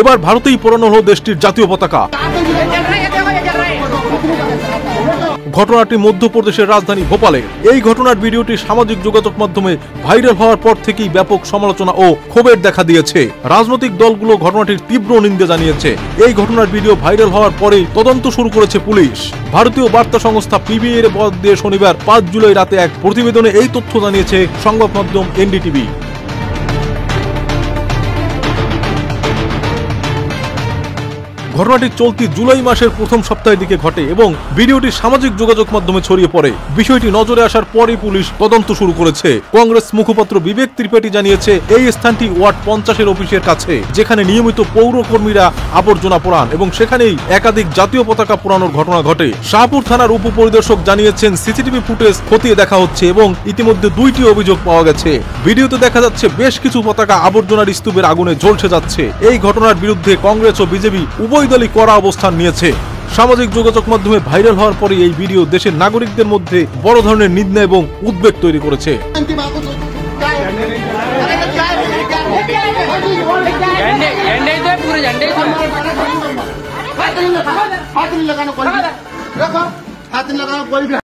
এবার ভারতেই পোড়ানো হলো দেশটির জাতীয় পতাকা। ঘটনাটি মধ্যপ্রদেশের রাজধানী ভোপালে। এই ঘটনার ভিডিওটি সামাজিক যোগাযোগ মাধ্যমে ভাইরাল হওয়ার পর থেকেই ব্যাপক সমালোচনা ও ক্ষোভের দেখা দিয়েছে। রাজনৈতিক দলগুলো ঘটনাটির তীব্র নিন্দা জানিয়েছে। এই ঘটনার ভিডিও ভাইরাল হওয়ার পরেই তদন্ত শুরু করেছে পুলিশ। ভারতীয় বার্তা সংস্থা পিবিআই এর বরাত দিয়ে শনিবার 5 জুলাই রাতে এক প্রতিবেদনে এই তথ্য জানিয়েছে সংবাদ মাধ্যম এনডিটিভি। ঘটনাটি চলতি জুলাই মাসের প্রথম সপ্তাহের দিকে ঘটে এবং ভিডিওটি সামাজিক যোগাযোগ মাধ্যমে ছড়িয়ে পড়ে। বিষয়টি নজরে আসার পরেই পুলিশ তদন্ত শুরু করেছে। কংগ্রেস মুখপাত্র বিবেক ত্রিপাঠী জানিয়েছে, এই স্থানটি ওয়ার্ড 50-এর অফিসের কাছে, যেখানে নিয়মিত পৌরকর্মীরা আবর্জনা পোড়ান এবং সেখানেই একাধিক জাতীয় পতাকা পোড়ানোর ঘটনা ঘটে। শাহপুর থানার উপপরিদর্শক জানিয়েছেন, সিসিটিভি ফুটেজ খতিয়ে দেখা হচ্ছে এবং ইতিমধ্যে 2টি অভিযোগ পাওয়া গেছে। ভিডিওতে দেখা যাচ্ছে বেশ কিছু পতাকা আবর্জনার স্তূপের আগুনে ঝলসে যাচ্ছে। এই ঘটনার বিরুদ্ধে কংগ্রেস ও বিজেপি উভয় দলই কড়া অবস্থান নিয়েছে। সামাজিক যোগাযোগ মাধ্যমে ভাইরাল হওয়ার পরে এই ভিডিও দেশের নাগরিকদের মধ্যে বড় ধরনের নিন্দা এবং উদ্বেগ তৈরি করেছে।